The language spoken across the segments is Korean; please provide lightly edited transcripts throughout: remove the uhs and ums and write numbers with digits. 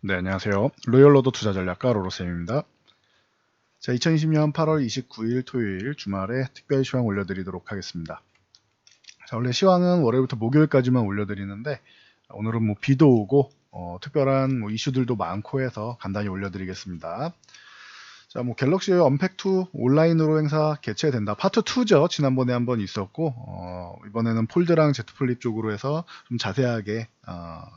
네, 안녕하세요. 로열로드 투자전략가 로로쌤입니다. 자, 2020년 8월 29일 토요일 주말에 특별 시황 올려드리도록 하겠습니다. 자, 원래 시황은 월요일부터 목요일까지만 올려드리는데 오늘은 뭐 비도 오고 특별한 뭐 이슈들도 많고 해서 간단히 올려드리겠습니다. 자, 뭐 갤럭시 언팩2 온라인으로 행사 개최된다. 파트 2죠. 지난번에 한번 있었고 이번에는 폴드랑 제트플립 쪽으로 해서 좀 자세하게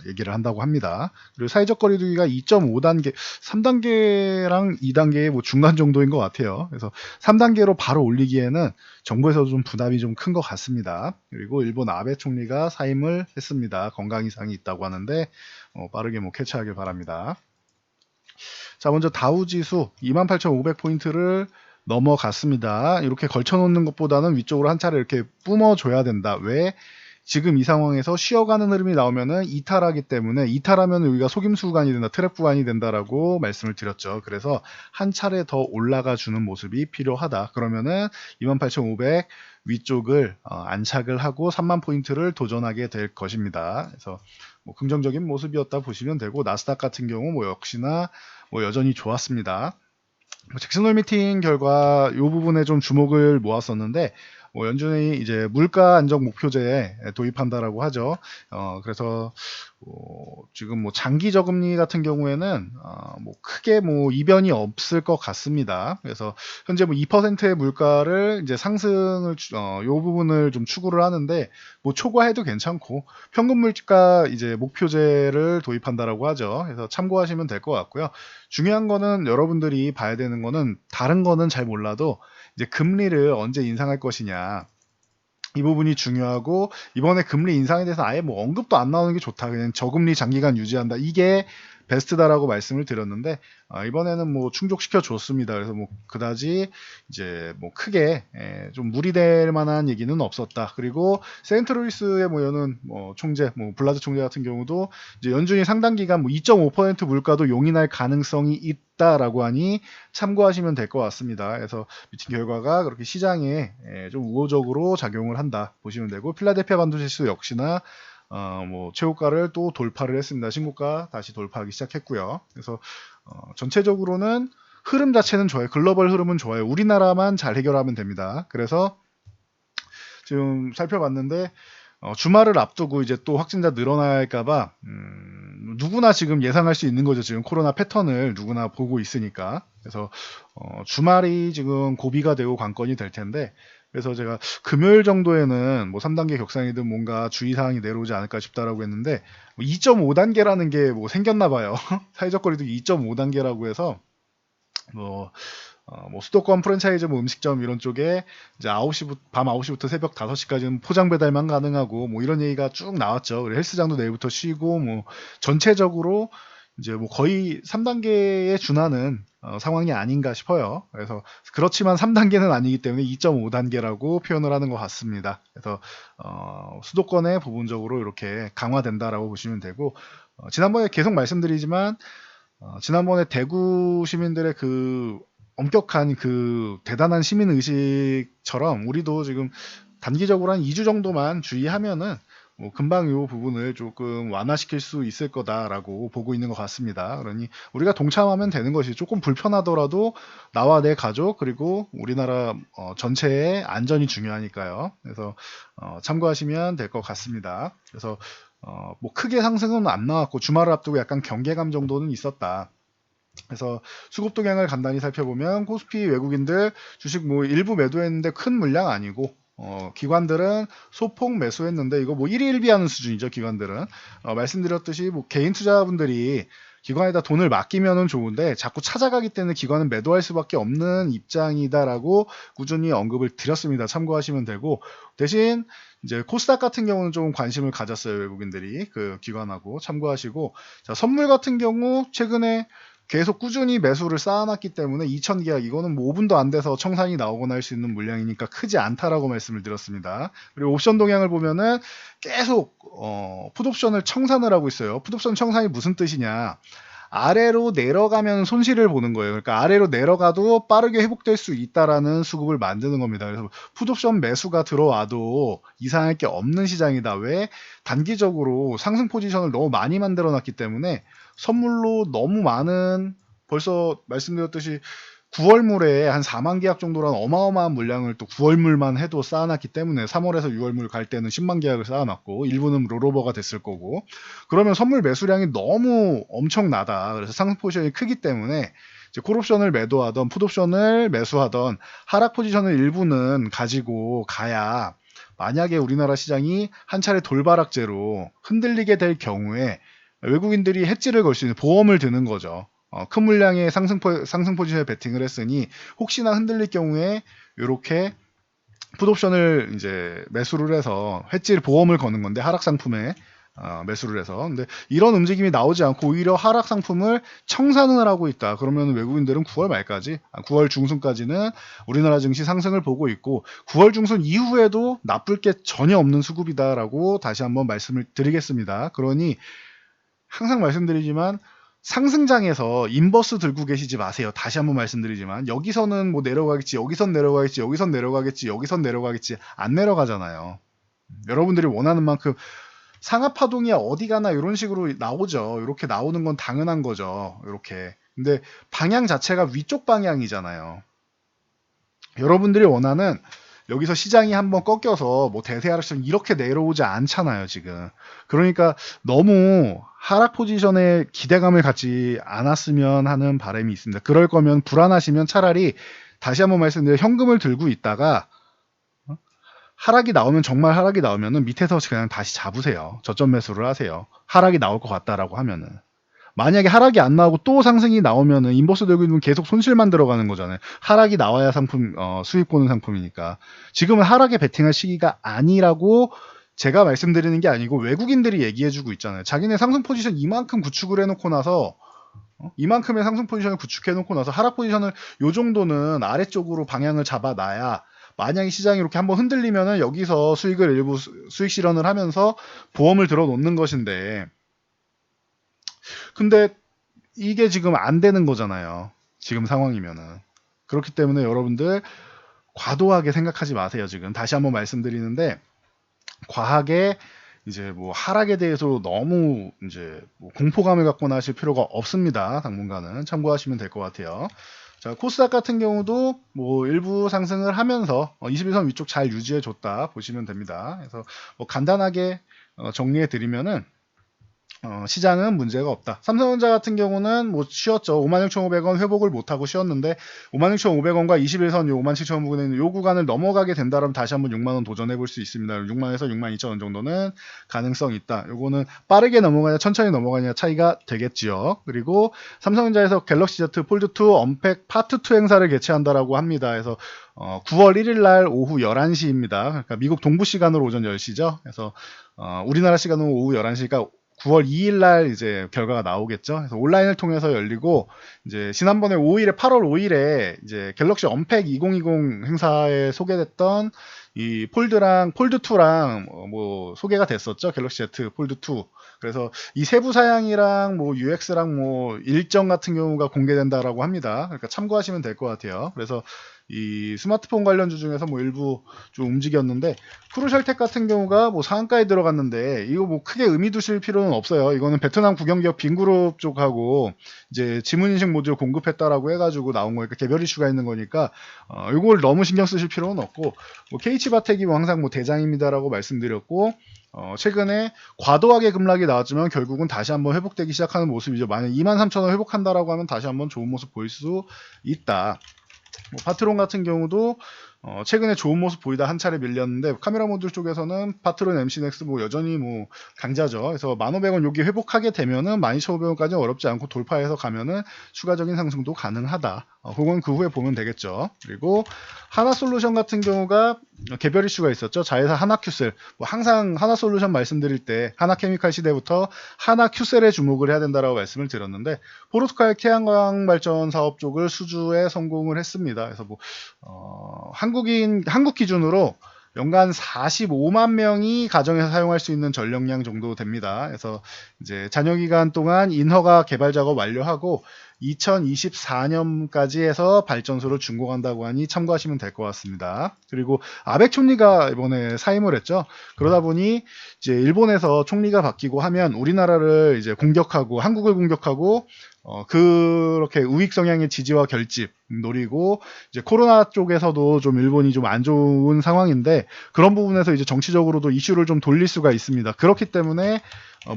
얘기를 한다고 합니다. 그리고 사회적 거리두기가 2.5단계, 3단계랑 2단계의 뭐 중간 정도인 것 같아요. 그래서 3단계로 바로 올리기에는 정부에서도 좀 부담이 좀 큰 것 같습니다. 그리고 일본 아베 총리가 사임을 했습니다. 건강 이상이 있다고 하는데 빠르게 뭐 캐치하길 바랍니다. 자, 먼저 다우지수 28,500포인트를 넘어갔습니다. 이렇게 걸쳐놓는 것보다는 위쪽으로 한 차례 이렇게 뿜어줘야 된다. 왜? 지금 이 상황에서 쉬어가는 흐름이 나오면은 이탈하기 때문에 이탈하면 여기가 속임수 구간이 된다, 트랩 구간이 된다라고 말씀을 드렸죠. 그래서 한 차례 더 올라가 주는 모습이 필요하다. 그러면은 28,500 위쪽을 안착을 하고 3만 포인트를 도전하게 될 것입니다. 그래서 뭐 긍정적인 모습이었다 보시면 되고 나스닥 같은 경우 뭐 역시나 뭐 여전히 좋았습니다. 잭슨홀 미팅 결과 이 부분에 좀 주목을 모았었는데 뭐 연준이 이제 물가 안정 목표제에 도입한다라고 하죠. 그래서 지금 뭐 장기 저금리 같은 경우에는 뭐 크게 뭐 이변이 없을 것 같습니다. 그래서 현재 뭐 2%의 물가를 이제 상승을 요 부분을 좀 추구를 하는데 뭐 초과해도 괜찮고 평균 물가 이제 목표제를 도입한다라고 하죠. 그래서 참고하시면 될 것 같고요. 중요한 거는 여러분들이 봐야 되는 거는 다른 거는 잘 몰라도 이제 금리를 언제 인상할 것이냐. 이 부분이 중요하고 이번에 금리 인상에 대해서 아예 뭐 언급도 안 나오는 게 좋다. 그냥 저금리 장기간 유지한다. 이게 베스트다라고 말씀을 드렸는데 이번에는 뭐 충족시켜 줬습니다. 그래서 뭐 그다지 이제 뭐 크게 좀 무리될 만한 얘기는 없었다. 그리고 세인트루이스에 모여는 뭐 총재, 뭐 블라드 총재 같은 경우도 이제 연준이 상당 기간 뭐 2.5% 물가도 용인할 가능성이 있다라고 하니 참고하시면 될 것 같습니다. 그래서 미팅 결과가 그렇게 시장에 좀 우호적으로 작용을 한다 보시면 되고 필라델피아 반도체지수 역시나 뭐 최고가를 또 돌파를 했습니다. 신고가 다시 돌파하기 시작했고요. 그래서 전체적으로는 흐름 자체는 좋아요. 글로벌 흐름은 좋아요. 우리나라만 잘 해결하면 됩니다. 그래서 지금 살펴봤는데 주말을 앞두고 이제 또 확진자 늘어날까봐 누구나 지금 예상할 수 있는 거죠. 지금 코로나 패턴을 누구나 보고 있으니까. 그래서 주말이 지금 고비가 되고 관건이 될 텐데 그래서 제가 금요일 정도에는 뭐 3단계 격상이든 뭔가 주의사항이 내려오지 않을까 싶다라고 했는데 2.5단계라는 게 뭐 생겼나 봐요. 사회적 거리두기 2.5단계라고 해서 뭐 수도권 프랜차이즈 뭐 음식점 이런 쪽에 이제 밤 9시부터 새벽 5시까지는 포장 배달만 가능하고 뭐 이런 얘기가 쭉 나왔죠. 그리고 헬스장도 내일부터 쉬고 뭐 전체적으로 이제 뭐 거의 3단계에 준하는 상황이 아닌가 싶어요. 그래서 그렇지만 3단계는 아니기 때문에 2.5단계라고 표현을 하는 것 같습니다. 그래서 수도권에 부분적으로 이렇게 강화된다라고 보시면 되고 지난번에 계속 말씀드리지만 지난번에 대구 시민들의 그 엄격한 그 대단한 시민 의식처럼 우리도 지금 단기적으로 한 2주 정도만 주의하면은 뭐 금방 이 부분을 조금 완화시킬 수 있을 거다라고 보고 있는 것 같습니다. 그러니 우리가 동참하면 되는 것이 조금 불편하더라도 나와 내 가족 그리고 우리나라 전체의 안전이 중요하니까요. 그래서 참고하시면 될 것 같습니다. 그래서 뭐 크게 상승은 안 나왔고 주말을 앞두고 약간 경계감 정도는 있었다. 그래서 수급 동향을 간단히 살펴보면 코스피 외국인들 주식 뭐 일부 매도했는데 큰 물량 아니고 기관들은 소폭 매수했는데 이거 뭐 1위 1비하는 수준이죠. 기관들은 말씀드렸듯이 뭐 개인 투자분들이 기관에다 돈을 맡기면은 좋은데 자꾸 찾아가기 때문에 기관은 매도할 수밖에 없는 입장이다라고 꾸준히 언급을 드렸습니다. 참고하시면 되고 대신 이제 코스닥 같은 경우는 좀 관심을 가졌어요. 외국인들이 그 기관하고 참고하시고 자, 선물 같은 경우 최근에 계속 꾸준히 매수를 쌓아놨기 때문에 2000계약 이거는 뭐 5분도 안 돼서 청산이 나오거나 할 수 있는 물량이니까 크지 않다라고 말씀을 드렸습니다. 그리고 옵션 동향을 보면은 계속 풋옵션을 청산을 하고 있어요. 풋옵션 청산이 무슨 뜻이냐? 아래로 내려가면 손실을 보는 거예요. 그러니까 아래로 내려가도 빠르게 회복될 수 있다라는 수급을 만드는 겁니다. 그래서 풋옵션 매수가 들어와도 이상할 게 없는 시장이다. 왜? 단기적으로 상승 포지션을 너무 많이 만들어 놨기 때문에 선물로 너무 많은, 벌써 말씀드렸듯이 9월물에 한 4만 계약 정도라는 어마어마한 물량을 또 9월물만 해도 쌓아놨기 때문에 3월에서 6월물 갈 때는 10만 계약을 쌓아놨고 일부는 롤오버가 됐을 거고, 그러면 선물 매수량이 너무 엄청나다. 그래서 상승 포지션이 크기 때문에 이제 콜옵션을 매도하던 풋옵션을 매수하던 하락 포지션을 일부는 가지고 가야, 만약에 우리나라 시장이 한 차례 돌바락제로 흔들리게 될 경우에 외국인들이 해지를 걸 수 있는 보험을 드는 거죠. 큰 물량의 상승 포지션에 베팅을 했으니 혹시나 흔들릴 경우에 이렇게 풋옵션을 이제 매수를 해서 해지 보험을 거는 건데, 하락 상품에 매수를 해서. 근데 이런 움직임이 나오지 않고 오히려 하락 상품을 청산을 하고 있다. 그러면 외국인들은 9월 말까지, 9월 중순까지는 우리나라 증시 상승을 보고 있고, 9월 중순 이후에도 나쁠 게 전혀 없는 수급이다라고 다시 한번 말씀을 드리겠습니다. 그러니 항상 말씀드리지만 상승장에서 인버스 들고 계시지 마세요. 다시 한번 말씀드리지만 여기서는 뭐 내려가겠지, 여기선 내려가겠지, 여기선 내려가겠지, 여기선 내려가겠지, 안 내려가잖아요. 여러분들이 원하는 만큼 상하파동이 어디 가나 이런 식으로 나오죠. 이렇게 나오는 건 당연한 거죠. 이렇게. 근데 방향 자체가 위쪽 방향이잖아요. 여러분들이 원하는, 여기서 시장이 한번 꺾여서 뭐 대세하락처럼 이렇게 내려오지 않잖아요, 지금. 그러니까 너무 하락 포지션에 기대감을 갖지 않았으면 하는 바람이 있습니다. 그럴 거면, 불안하시면 차라리 다시 한번 말씀드려, 현금을 들고 있다가 하락이 나오면, 정말 하락이 나오면은 밑에서 그냥 다시 잡으세요. 저점 매수를 하세요. 하락이 나올 것 같다라고 하면은. 만약에 하락이 안 나오고 또 상승이 나오면은 인버스 들고 있는 계속 손실만 들어가는 거잖아요. 하락이 나와야 상품, 수익 보는 상품이니까. 지금은 하락에 베팅할 시기가 아니라고 제가 말씀드리는 게 아니고 외국인들이 얘기해주고 있잖아요. 자기네 상승 포지션 이만큼 구축을 해놓고 나서, 이만큼의 상승 포지션을 구축해놓고 나서 하락 포지션을 요 정도는 아래쪽으로 방향을 잡아놔야, 만약에 시장이 이렇게 한번 흔들리면은 여기서 수익을 일부 수익 실현을 하면서 보험을 들어 놓는 것인데, 근데 이게 지금 안 되는 거잖아요. 지금 상황이면은. 그렇기 때문에 여러분들 과도하게 생각하지 마세요. 지금 다시 한번 말씀드리는데, 과하게 이제 뭐 하락에 대해서 너무 이제 뭐 공포감을 갖거나 하실 필요가 없습니다. 당분간은 참고하시면 될 것 같아요. 자, 코스닥 같은 경우도 뭐 일부 상승을 하면서 21선 위쪽 잘 유지해 줬다 보시면 됩니다. 그래서 뭐 간단하게 정리해 드리면은, 시장은 문제가 없다. 삼성전자 같은 경우는 뭐 쉬었죠. 56,500원 회복을 못하고 쉬었는데 56,500원과 21선 요 57,000원 부근에 있는 요 구간을 넘어가게 된다면 다시 한번 6만원 도전해 볼 수 있습니다. 6만에서 62,000원 정도는 가능성이 있다. 요거는 빠르게 넘어가냐 천천히 넘어가냐 차이가 되겠지요. 그리고 삼성전자에서 갤럭시 Z 폴드2 언팩 파트 2 행사를 개최한다라고 합니다. 그래서 9월 1일 날 오후 11시입니다. 그러니까 미국 동부 시간으로 오전 10시죠. 그래서 우리나라 시간으로 오후 11시니까 9월 2일 날 이제 결과가 나오겠죠. 그래서 온라인을 통해서 열리고, 이제 지난번에 5일에 8월 5일에 이제 갤럭시 언팩 2020 행사에 소개됐던 이 폴드랑 폴드2랑 뭐 소개가 됐었죠. 갤럭시 Z 폴드2. 그래서 이 세부 사양이랑 뭐 UX랑 뭐 일정 같은 경우가 공개된다라고 합니다. 그러니까 참고하시면 될 것 같아요. 그래서 이 스마트폰 관련주 중에서 뭐 일부 좀 움직였는데, 프루셜텍 같은 경우가 뭐 상한가에 들어갔는데 이거 뭐 크게 의미 두실 필요는 없어요. 이거는 베트남 국영기업 빈그룹 쪽하고 이제 지문인식 모듈 공급했다라고 해가지고 나온 거니까 개별 이슈가 있는 거니까 이걸 너무 신경 쓰실 필요는 없고, 뭐 KH바텍이 뭐 항상 뭐 대장입니다라고 말씀드렸고, 최근에 과도하게 급락이 나왔지만 결국은 다시 한번 회복되기 시작하는 모습이죠. 만약 23,000원 회복한다라고 하면 다시 한번 좋은 모습 보일 수 있다. 뭐 파트론 같은 경우도 최근에 좋은 모습 보이다 한 차례 밀렸는데, 카메라 모듈 쪽에서는 파트론 MC넥스 뭐 여전히 뭐 강자죠. 그래서 1,500원 여기 회복하게 되면은 12,500원까지 어렵지 않고 돌파해서 가면은 추가적인 상승도 가능하다. 그건 그 후에 보면 되겠죠. 그리고 하나솔루션 같은 경우가 개별 이슈가 있었죠. 자회사 하나큐셀. 뭐 항상 하나솔루션 말씀드릴 때 하나케미칼 시대부터 하나큐셀에 주목을 해야 된다라고 말씀을 드렸는데, 포르투갈 태양광 발전 사업 쪽을 수주에 성공을 했습니다. 그래서 뭐 한국 기준으로 연간 45만 명이 가정에서 사용할 수 있는 전력량 정도 됩니다. 그래서 이제 잔여 기간 동안 인허가 개발 작업 완료하고 2024년까지 해서 발전소를 준공한다고 하니 참고하시면 될 것 같습니다. 그리고 아베 총리가 이번에 사임을 했죠. 그러다 보니 이제 일본에서 총리가 바뀌고 하면 우리나라를 이제 공격하고 한국을 공격하고 그렇게 우익 성향의 지지와 결집 노리고 이제 코로나 쪽에서도 좀 일본이 좀 안 좋은 상황인데 그런 부분에서 이제 정치적으로도 이슈를 좀 돌릴 수가 있습니다. 그렇기 때문에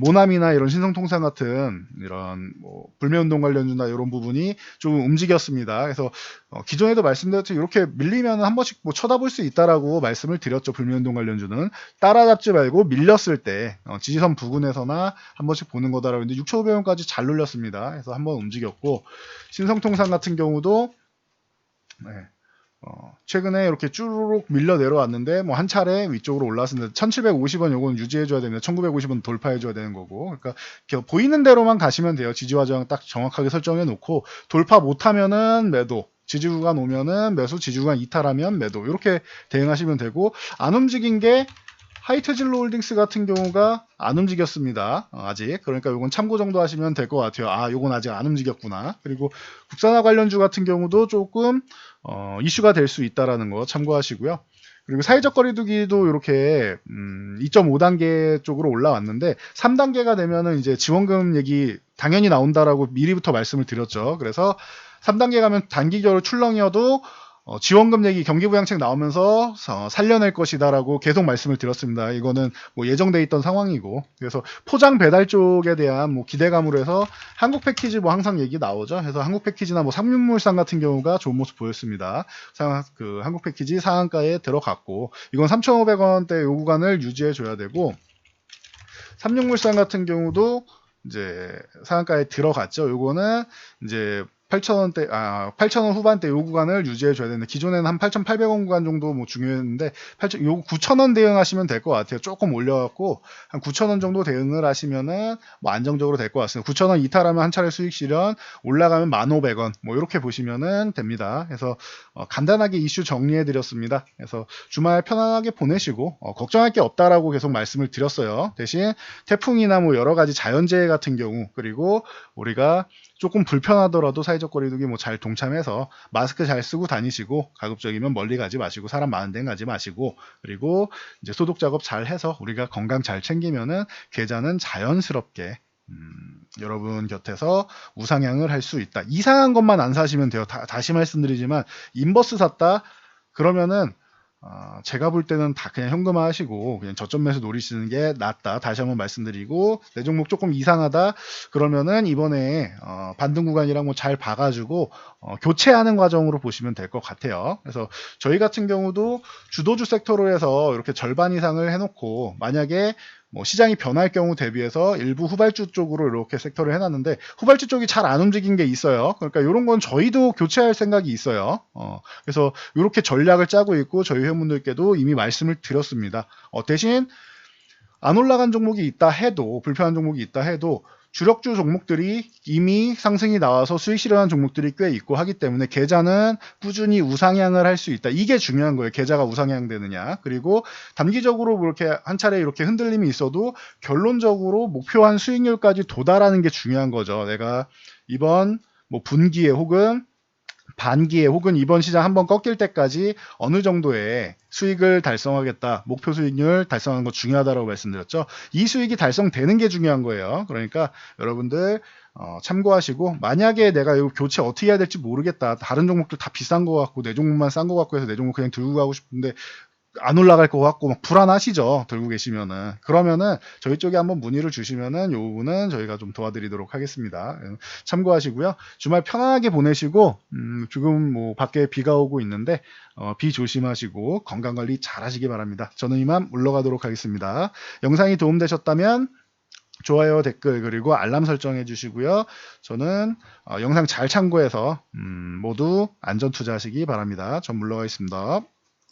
모남이나 이런 신성통상 같은 이런 뭐 불매운동 관련주나 이런 부분이 좀 움직였습니다. 그래서 기존에도 말씀드렸듯이 이렇게 밀리면 한 번씩 뭐 쳐다볼 수 있다라고 말씀을 드렸죠. 불매운동 관련주는 따라잡지 말고 밀렸을 때 지지선 부근에서나 한 번씩 보는 거다라고 했는데 6,500원까지 잘 눌렸습니다. 그래서 한번 움직였고 신성통상 같은 경우도 네. 최근에 이렇게 쭈루룩 밀려 내려왔는데 뭐 한 차례 위쪽으로 올라왔습니다. 1750원 요건 유지해줘야 됩니다. 1950원 돌파해줘야 되는 거고 그러니까 보이는 대로만 가시면 돼요. 지지와 저항 딱 정확하게 설정해 놓고 돌파 못하면은 매도, 지지 구간 오면은 매수, 지지 구간 이탈하면 매도 이렇게 대응하시면 되고 안 움직인 게 하이트진로 홀딩스 같은 경우가 안 움직였습니다. 아직. 그러니까 요건 참고 정도 하시면 될 것 같아요. 아, 요건 아직 안 움직였구나. 그리고 국산화 관련주 같은 경우도 조금 이슈가 될 수 있다라는 거 참고하시고요. 그리고 사회적 거리두기도 이렇게 2.5단계 쪽으로 올라왔는데 3단계가 되면은 이제 지원금 얘기 당연히 나온다라고 미리부터 말씀을 드렸죠. 그래서 3단계 가면 단기적으로 출렁이어도 지원금 얘기 경기부양책 나오면서 살려낼 것이다라고 계속 말씀을 드렸습니다. 이거는 뭐 예정돼 있던 상황이고 그래서 포장 배달 쪽에 대한 뭐 기대감으로 해서 한국 패키지 뭐 항상 얘기 나오죠. 그래서 한국 패키지나 뭐 삼육물산 같은 경우가 좋은 모습 보였습니다. 그 한국 패키지 상한가에 들어갔고 이건 3,500원대 요 구간을 유지해 줘야 되고 삼육물산 같은 경우도 이제 상한가에 들어갔죠. 요거는 이제 8,000원대, 8,000원 후반대 요 구간을 유지해줘야 되는데, 기존에는 한 8,800원 구간 정도 뭐 중요했는데, 요 9,000원 대응하시면 될 것 같아요. 조금 올려갖고, 한 9,000원 정도 대응을 하시면은, 뭐 안정적으로 될 것 같습니다. 9,000원 이탈하면 한 차례 수익 실현, 올라가면 1,500원, 뭐 이렇게 보시면은 됩니다. 그래서, 간단하게 이슈 정리해드렸습니다. 그래서 주말 편안하게 보내시고, 걱정할 게 없다라고 계속 말씀을 드렸어요. 대신 태풍이나 뭐 여러 가지 자연재해 같은 경우, 그리고 우리가 조금 불편하더라도 사회적 거리두기 뭐 잘 동참해서 마스크 잘 쓰고 다니시고 가급적이면 멀리 가지 마시고 사람 많은 데는 가지 마시고 그리고 이제 소독 작업 잘 해서 우리가 건강 잘 챙기면은 계좌는 자연스럽게 여러분 곁에서 우상향을 할 수 있다. 이상한 것만 안 사시면 돼요. 다시 말씀드리지만 인버스 샀다 그러면은 제가 볼 때는 다 그냥 현금화 하시고 그냥 저점 매수 노리시는 게 낫다. 다시 한번 말씀드리고 내 종목 조금 이상하다 그러면은 이번에 반등 구간이랑 뭐 잘 봐가지고 교체하는 과정으로 보시면 될 것 같아요. 그래서 저희 같은 경우도 주도주 섹터로 해서 이렇게 절반 이상을 해놓고 만약에 뭐 시장이 변할 경우 대비해서 일부 후발주 쪽으로 이렇게 섹터를 해놨는데 후발주 쪽이 잘 안 움직인 게 있어요. 그러니까 이런 건 저희도 교체할 생각이 있어요. 그래서 이렇게 전략을 짜고 있고 저희 회원분들께도 이미 말씀을 드렸습니다. 대신 안 올라간 종목이 있다 해도 불편한 종목이 있다 해도 주력주 종목들이 이미 상승이 나와서 수익 실현한 종목들이 꽤 있고 하기 때문에 계좌는 꾸준히 우상향을 할 수 있다. 이게 중요한 거예요. 계좌가 우상향 되느냐. 그리고 단기적으로 이렇게 한 차례 이렇게 흔들림이 있어도 결론적으로 목표한 수익률까지 도달하는 게 중요한 거죠. 내가 이번 뭐 분기에 혹은 반기에 혹은 이번 시장 한번 꺾일 때까지 어느 정도의 수익을 달성하겠다. 목표 수익률 달성하는 거 중요하다고 말씀드렸죠. 이 수익이 달성되는 게 중요한 거예요. 그러니까 여러분들 참고하시고 만약에 내가 이거 교체 어떻게 해야 될지 모르겠다. 다른 종목들 다 비싼 거 같고 내 종목만 싼 거 같고 해서 내 종목 그냥 들고 가고 싶은데 안 올라갈 것 같고 막 불안하시죠. 들고 계시면은. 그러면은 저희 쪽에 한번 문의를 주시면은 요 부분은 저희가 좀 도와드리도록 하겠습니다. 참고하시고요. 주말 편안하게 보내시고 지금 뭐 밖에 비가 오고 있는데 비 조심하시고 건강관리 잘 하시기 바랍니다. 저는 이만 물러가도록 하겠습니다. 영상이 도움되셨다면 좋아요, 댓글 그리고 알람 설정해 주시고요. 저는 영상 잘 참고해서 모두 안전 투자하시기 바랍니다. 전 물러가겠습니다.